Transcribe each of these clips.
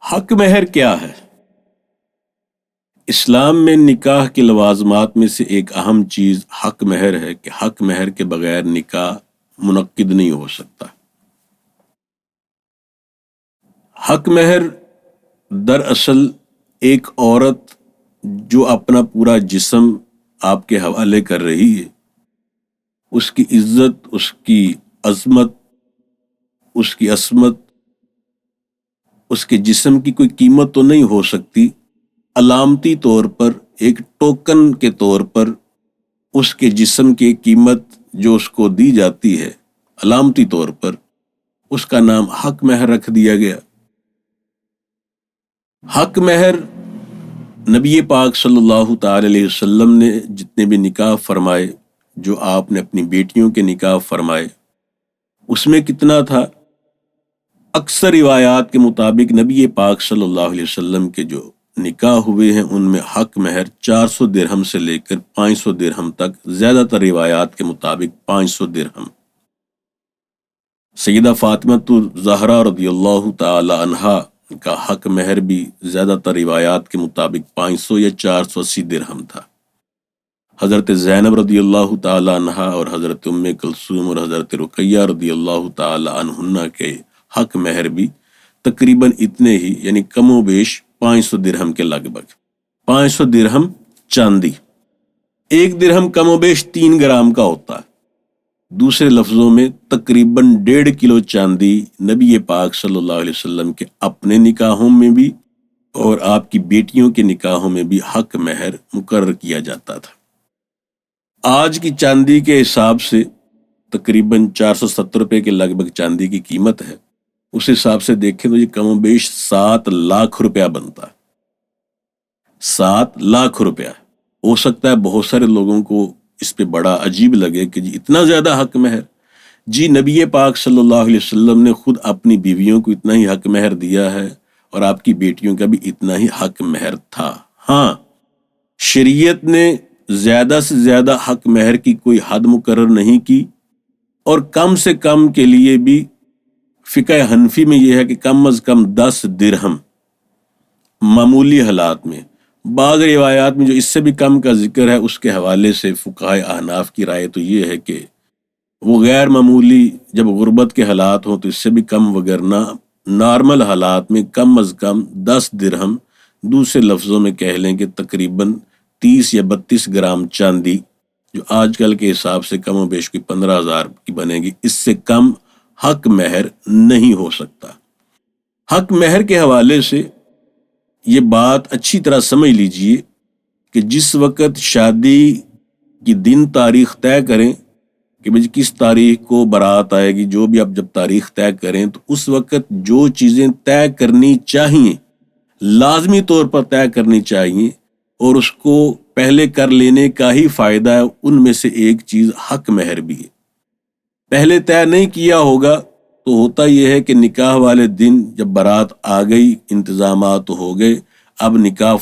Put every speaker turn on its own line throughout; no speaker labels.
حق مہر کیا ہے؟ اسلام میں نکاح کے لوازمات میں سے ایک اہم چیز حق مہر ہے کہ حق مہر کے بغیر نکاح منعقد نہیں ہو سکتا۔ حق مہر دراصل ایک عورت جو اپنا پورا جسم آپ کے حوالے کر رہی ہے، اس کی عزت، اس کی عظمت، اس کی عصمت، اس کے جسم کی کوئی قیمت تو نہیں ہو سکتی، علامتی طور پر ایک ٹوکن کے طور پر اس کے جسم کی قیمت جو اس کو دی جاتی ہے علامتی طور پر، اس کا نام حق مہر رکھ دیا گیا۔ حق مہر نبی پاک صلی اللہ تعالی علیہ وسلم نے جتنے بھی نکاح فرمائے، جو آپ نے اپنی بیٹیوں کے نکاح فرمائے، اس میں کتنا تھا؟ اکثر روایات کے مطابق نبی پاک صلی اللہ علیہ وسلم کے جو نکاح ہوئے ہیں ان میں حق مہر 400 درہم سے لے کر 500 درہم تک، زیادہ تر روایات کے مطابق 500 درہم۔ سیدہ فاطمہ الزہرا رضی اللہ تعالی عنہا کا حق مہر بھی زیادہ تر روایات کے مطابق 500 یا 480 درہم تھا۔ حضرت زینب رضی اللہ تعالی عنہا اور حضرت ام کلثوم اور حضرت رقیہ رضی اللہ تعالی عنہن کے حق مہر بھی تقریباً اتنے ہی، یعنی کم و بیش 500 درہم کے لگ بھگ۔ 500 درہم چاندی، 1 درہم کم و بیش 3 گرام کا ہوتا ہے۔ دوسرے لفظوں میں تقریباً 1.5 کلو چاندی نبی پاک صلی اللہ علیہ وسلم کے اپنے نکاحوں میں بھی اور آپ کی بیٹیوں کے نکاحوں میں بھی حق مہر مقرر کیا جاتا تھا۔ آج کی چاندی کے حساب سے تقریباً 470 روپے کے لگ بھگ چاندی کی قیمت ہے۔ اس حساب سے دیکھیں تو یہ کم و بیش 7 لاکھ روپیہ بنتا ہے۔ 7 لاکھ روپیہ ہو سکتا ہے بہت سارے لوگوں کو اس پہ بڑا عجیب لگے کہ جی اتنا زیادہ حق مہر۔ جی نبی پاک صلی اللہ علیہ وسلم نے خود اپنی بیویوں کو اتنا ہی حق مہر دیا ہے اور آپ کی بیٹیوں کا بھی اتنا ہی حق مہر تھا۔ ہاں، شریعت نے زیادہ سے زیادہ حق مہر کی کوئی حد مقرر نہیں کی، اور کم سے کم کے لیے بھی فقہ حنفی میں یہ ہے کہ کم از کم 10 درہم معمولی حالات میں۔ بعض روایات میں جو اس سے بھی کم کا ذکر ہے، اس کے حوالے سے فقہائے احناف کی رائے تو یہ ہے کہ وہ غیر معمولی جب غربت کے حالات ہوں تو اس سے بھی کم، وگرنہ نارمل حالات میں کم از کم 10 درہم، دوسرے لفظوں میں کہہ لیں کہ تقریباً 30 یا 32 گرام چاندی، جو آج کل کے حساب سے کم و بیش کی 15,000 کی بنے گی، اس سے کم حق مہر نہیں ہو سکتا۔ حق مہر کے حوالے سے یہ بات اچھی طرح سمجھ لیجئے کہ جس وقت شادی کی دن تاریخ طے کریں کہ بھئی کس تاریخ کو بارات آئے گی، جو بھی آپ جب تاریخ طے کریں تو اس وقت جو چیزیں طے کرنی چاہیے لازمی طور پر طے کرنی چاہیے، اور اس کو پہلے کر لینے کا ہی فائدہ ہے، ان میں سے ایک چیز حق مہر بھی ہے۔ پہلے طے نہیں کیا ہوگا تو ہوتا یہ ہے کہ نکاح والے دن جب بارات آ گئی، انتظامات ہو گئے، اب نکاح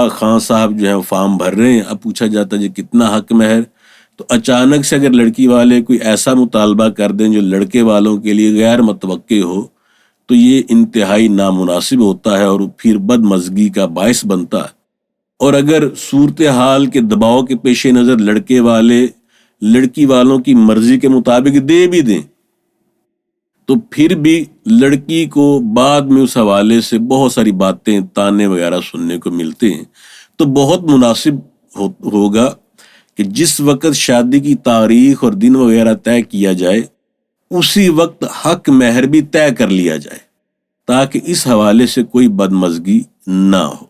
خان صاحب جو ہیں فارم بھر رہے ہیں، اب پوچھا جاتا ہے جی کتنا حق مہر، تو اچانک سے اگر لڑکی والے کوئی ایسا مطالبہ کر دیں جو لڑکے والوں کے لیے غیر متوقع ہو تو یہ انتہائی نامناسب ہوتا ہے اور پھر بدمزگی کا باعث بنتا ہے۔ اور اگر صورتحال کے دباؤ کے پیش نظر لڑکے والے لڑکی والوں کی مرضی کے مطابق دے بھی دیں تو پھر بھی لڑکی کو بعد میں اس حوالے سے بہت ساری باتیں، تانے وغیرہ سننے کو ملتے ہیں۔ تو بہت مناسب ہوگا کہ جس وقت شادی کی تاریخ اور دن وغیرہ طے کیا جائے اسی وقت حق مہر بھی طے کر لیا جائے، تاکہ اس حوالے سے کوئی بدمزگی نہ ہو۔